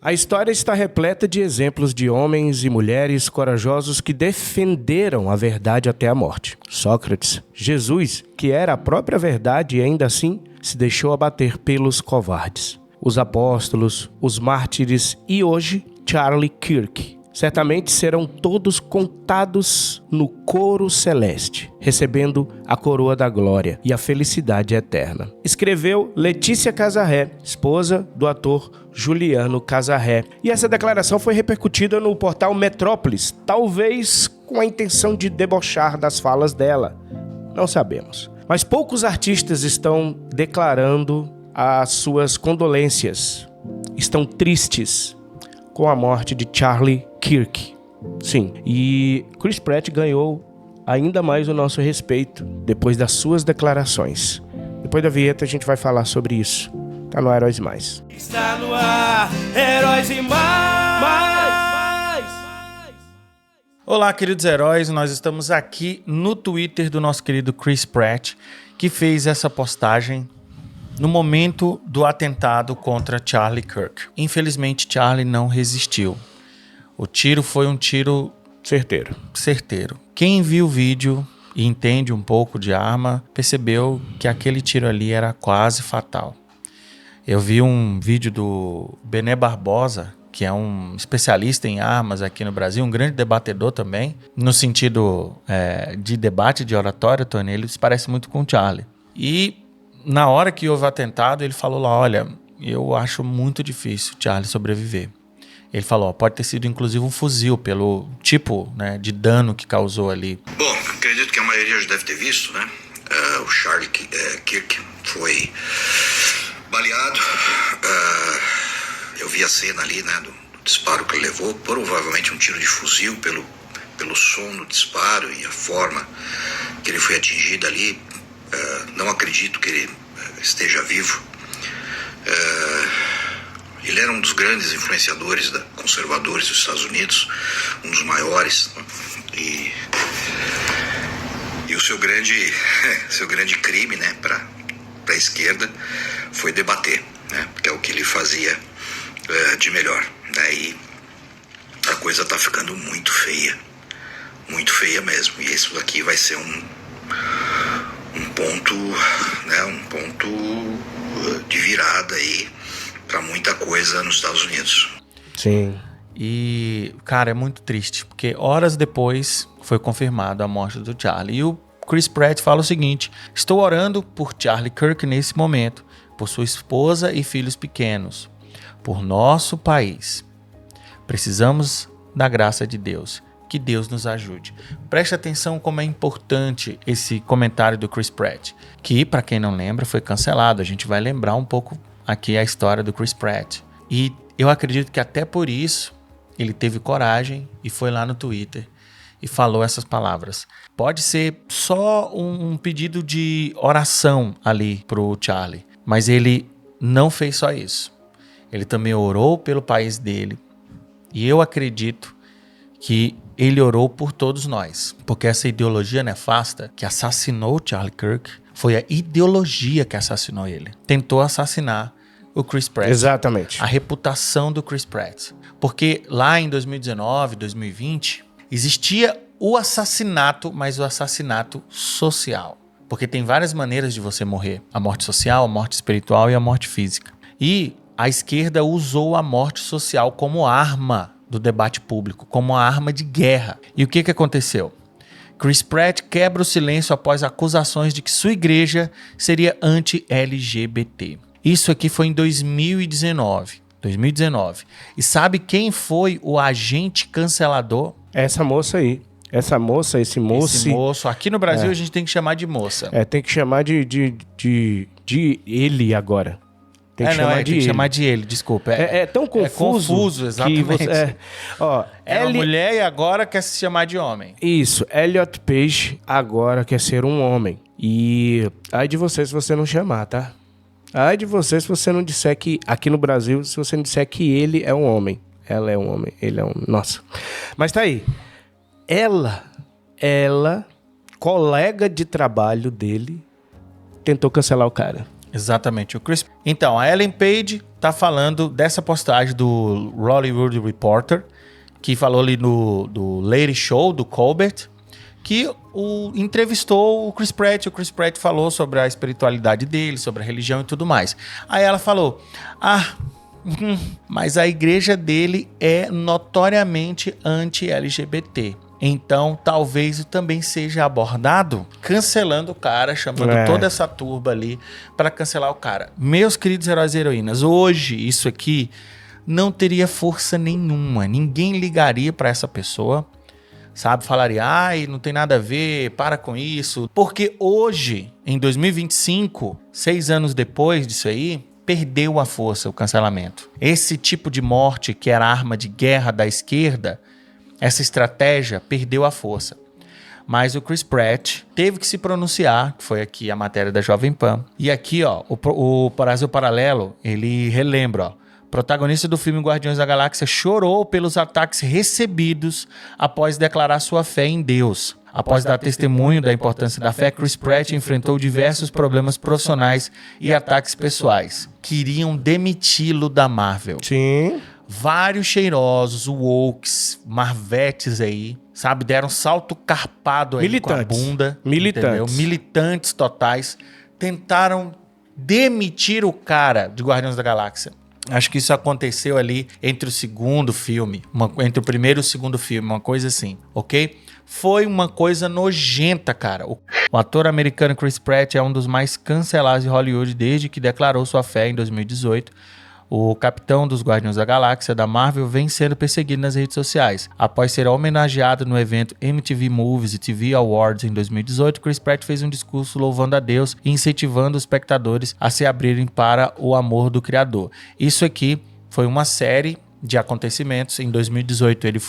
A história está repleta de exemplos de homens e mulheres corajosos que defenderam a verdade até a morte. Sócrates, Jesus, que era a própria verdade e ainda assim se deixou abater pelos covardes. Os apóstolos, os mártires e hoje Charlie Kirk. Certamente serão todos contados no coro celeste, recebendo a coroa da glória e a felicidade eterna. Escreveu Letícia Casarré, esposa do ator Juliano Casarré. E essa declaração foi repercutida no portal Metrópolis, talvez com a intenção de debochar das falas dela. Não sabemos. Mas poucos artistas estão declarando as suas condolências. Estão tristes com a morte de Charlie Kirk. Sim, e Chris Pratt ganhou ainda mais o nosso respeito depois das suas declarações. Depois da vinheta a gente vai falar sobre isso. Tá no Heróis Mais. Está no ar, Heróis e Mais. Olá, queridos heróis, nós estamos aqui no Twitter do nosso querido Chris Pratt, que fez essa postagem no momento do atentado contra Charlie Kirk. Infelizmente, Charlie não resistiu. O tiro foi um tiro certeiro. Quem viu o vídeo e entende um pouco de arma, percebeu que aquele tiro ali era quase fatal. Eu vi um vídeo do Bené Barbosa, que é um especialista em armas aqui no Brasil, um grande debatedor também, no sentido de debate, de oratória, Tony, ele se parece muito com o Charlie. E na hora que houve o atentado, ele falou lá, olha, eu acho muito difícil o Charlie sobreviver. Ele falou, pode ter sido inclusive um fuzil pelo tipo, né, de dano que causou ali. Bom, acredito que a maioria já deve ter visto, né? O Charlie Kirk foi baleado. Eu vi a cena ali, né, do disparo que ele levou. Provavelmente um tiro de fuzil pelo som do disparo e a forma que ele foi atingido ali. Não acredito que ele esteja vivo. Ele era um dos grandes influenciadores conservadores dos Estados Unidos, um dos maiores, e o seu grande crime, né, para a esquerda foi debater, né, que é o que ele fazia de melhor. Daí a coisa está ficando muito feia mesmo, e isso daqui vai ser um ponto, né, um ponto de virada aí para muita coisa nos Estados Unidos. Sim. E, cara, é muito triste, porque horas depois foi confirmado a morte do Charlie. E o Chris Pratt fala o seguinte: estou orando por Charlie Kirk nesse momento, por sua esposa e filhos pequenos, por nosso país. Precisamos da graça de Deus. Que Deus nos ajude. Preste atenção como é importante esse comentário do Chris Pratt, que, para quem não lembra, foi cancelado. A gente vai lembrar um pouco aqui a história do Chris Pratt. E eu acredito que até por isso ele teve coragem e foi lá no Twitter e falou essas palavras. Pode ser só um pedido de oração ali pro Charlie, mas ele não fez só isso. Ele também orou pelo país dele. E eu acredito que ele orou por todos nós, porque essa ideologia nefasta que assassinou Charlie Kirk foi a ideologia que assassinou ele. Tentou assassinar o Chris Pratt. Exatamente. A reputação do Chris Pratt. Porque lá em 2019, 2020, existia o assassinato, mas o assassinato social. Porque tem várias maneiras de você morrer. A morte social, a morte espiritual e a morte física. E a esquerda usou a morte social como arma do debate público, como uma arma de guerra. E o que aconteceu? Chris Pratt quebra o silêncio após acusações de que sua igreja seria anti-LGBT. Isso aqui foi em 2019. E sabe quem foi o agente cancelador? Essa moça aí. Esse moço. Aqui no Brasil a gente tem que chamar de moça. Tem que chamar de ele agora. Tem que chamar de ele, desculpa. É tão confuso. É confuso, exatamente. Era uma mulher e agora quer se chamar de homem. Isso, Elliot Page agora quer ser um homem. E ai de você se você não chamar, tá? Ai de você se você não disser que, aqui no Brasil, se você não disser que ele é um homem. Ela é um homem, ele é um... Nossa. Mas tá aí. Ela, colega de trabalho dele, tentou cancelar o cara. Exatamente. Então, a Ellen Page tá falando dessa postagem do Hollywood Reporter, que falou ali do Late Show, do Colbert, que entrevistou o Chris Pratt. O Chris Pratt falou sobre a espiritualidade dele, sobre a religião e tudo mais. Aí ela falou, mas a igreja dele é notoriamente anti-LGBT. Então, talvez também seja abordado cancelando o cara, chamando toda essa turba ali para cancelar o cara. Meus queridos heróis e heroínas, hoje isso aqui não teria força nenhuma. Ninguém ligaria para essa pessoa, sabe? Falaria, não tem nada a ver, para com isso. Porque hoje, em 2025, 6 anos depois disso aí, perdeu a força o cancelamento. Esse tipo de morte, que era arma de guerra da esquerda, essa estratégia perdeu a força. Mas o Chris Pratt teve que se pronunciar, que foi aqui a matéria da Jovem Pan. E aqui, ó, o Brasil Paralelo, ele relembra, ó. Protagonista do filme Guardiões da Galáxia chorou pelos ataques recebidos após declarar sua fé em Deus. Após dar testemunho da importância da fé, Chris Pratt enfrentou diversos problemas profissionais e ataques pessoais. Queriam demiti-lo da Marvel. Sim. Vários cheirosos, wokes, marvetes aí, sabe? Deram salto carpado aí militantes. Com a bunda. Militantes. Entendeu? Militantes totais. Tentaram demitir o cara de Guardiões da Galáxia. Acho que isso aconteceu ali entre o segundo filme, entre o primeiro e o segundo filme, uma coisa assim, ok? Foi uma coisa nojenta, cara. O ator americano Chris Pratt é um dos mais cancelados de Hollywood desde que declarou sua fé em 2018. O capitão dos Guardiões da Galáxia da Marvel vem sendo perseguido nas redes sociais. Após ser homenageado no evento MTV Movies e TV Awards em 2018, Chris Pratt fez um discurso louvando a Deus e incentivando os espectadores a se abrirem para o amor do Criador. Isso aqui foi uma série de acontecimentos. Em 2018 ele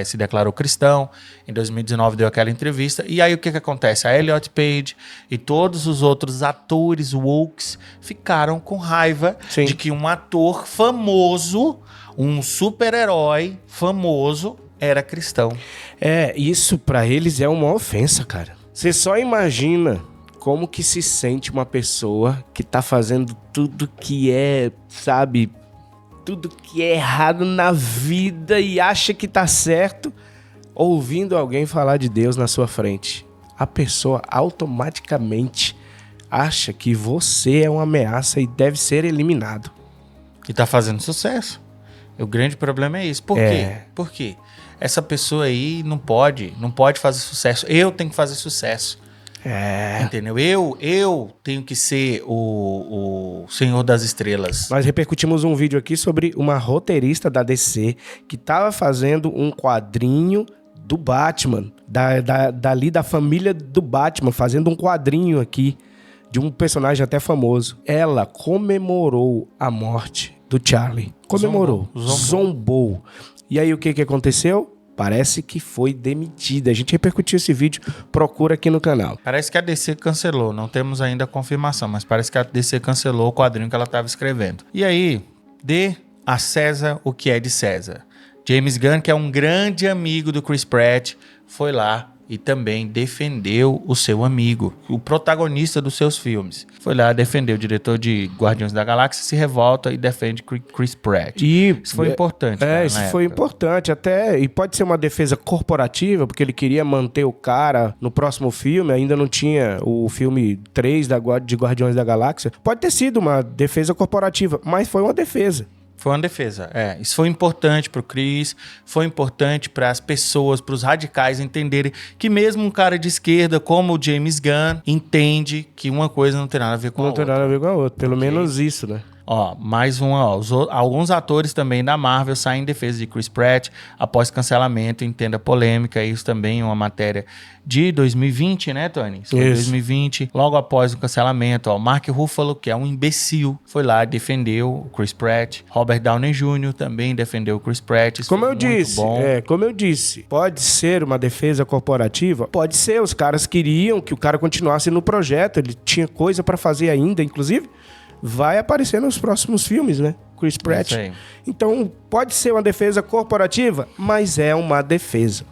se declarou cristão, em 2019 deu aquela entrevista, e aí o que acontece? A Elliot Page e todos os outros atores wokes ficaram com raiva de que um ator famoso, um super-herói famoso, era cristão. Isso pra eles é uma ofensa, cara. Você só imagina como que se sente uma pessoa que tá fazendo tudo que é, sabe, tudo que é errado na vida e acha que tá certo, ouvindo alguém falar de Deus na sua frente. A pessoa automaticamente acha que você é uma ameaça e deve ser eliminado. E tá fazendo sucesso. O grande problema é isso. Por quê? Por quê? Essa pessoa aí não pode fazer sucesso. Eu tenho que fazer sucesso. Entendeu? Eu tenho que ser o Senhor das Estrelas. Nós repercutimos um vídeo aqui sobre uma roteirista da DC que estava fazendo um quadrinho do Batman, dali da família do Batman, fazendo um quadrinho aqui de um personagem até famoso. Ela comemorou a morte do Charlie. Comemorou. Zombou. E aí o que aconteceu? Parece que foi demitida. A gente repercutiu esse vídeo, procura aqui no canal. Parece que a DC cancelou, não temos ainda a confirmação, mas parece que a DC cancelou o quadrinho que ela estava escrevendo. E aí, dê a César o que é de César. James Gunn, que é um grande amigo do Chris Pratt, foi lá e também defendeu o seu amigo, o protagonista dos seus filmes. Foi lá defender o diretor de Guardiões da Galáxia, se revolta e defende Chris Pratt. Isso foi importante. Isso foi importante até, e pode ser uma defesa corporativa, porque ele queria manter o cara no próximo filme, ainda não tinha o filme 3 de Guardiões da Galáxia. Pode ter sido uma defesa corporativa, mas foi uma defesa. Foi uma defesa, Isso foi importante pro Chris, foi importante para as pessoas, para os radicais entenderem que mesmo um cara de esquerda como o James Gunn entende que uma coisa não tem nada a ver com a outra. Não tem nada a ver com a outra, pelo menos isso, né? Mais uma, alguns atores também da Marvel saem em defesa de Chris Pratt após cancelamento, entenda a polêmica, isso também é uma matéria de 2020, né, Tony? Isso foi 2020, logo após o cancelamento, Mark Ruffalo, que é um imbecil, foi lá e defendeu o Chris Pratt. Robert Downey Jr. também defendeu o Chris Pratt. Como eu disse, pode ser uma defesa corporativa, pode ser, os caras queriam que o cara continuasse no projeto, ele tinha coisa pra fazer ainda, inclusive vai aparecer nos próximos filmes, né? Chris Pratt. Então, pode ser uma defesa corporativa, mas é uma defesa.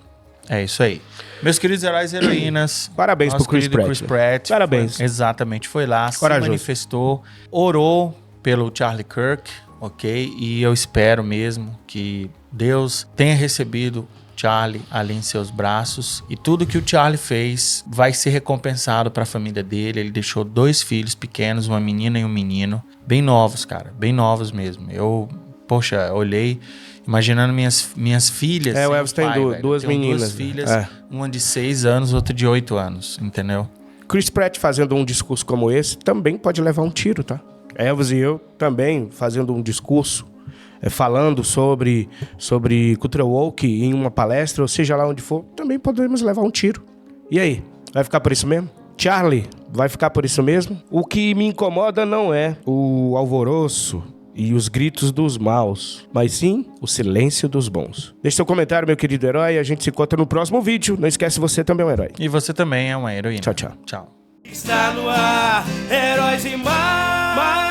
É isso aí. Meus queridos heróis e heroínas. Parabéns nosso pro Chris querido Pratt. Chris Pratt. Parabéns. Exatamente. Foi lá, Corajoso. se manifestou, orou pelo Charlie Kirk, ok? E eu espero mesmo que Deus tenha recebido Charlie ali em seus braços, e tudo que o Charlie fez vai ser recompensado para a família dele. Ele deixou 2 filhos pequenos, uma menina e um menino, bem novos, cara, bem novos mesmo. Eu, poxa, olhei imaginando minhas filhas. O Elvis tem duas meninas. 2 filhas, uma de 6 anos, outra de 8 anos, entendeu? Chris Pratt fazendo um discurso como esse também pode levar um tiro, tá? Elvis e eu também fazendo um discurso, falando sobre cultura woke em uma palestra, ou seja lá onde for, também podemos levar um tiro. E aí? Vai ficar por isso mesmo? Charlie, vai ficar por isso mesmo? O que me incomoda não é o alvoroço e os gritos dos maus, mas sim o silêncio dos bons. Deixe seu comentário, meu querido herói, a gente se encontra no próximo vídeo. Não esquece, você também é um herói. E você também é uma heroína. Tchau, tchau. Tchau. Está no ar, heróis e mais.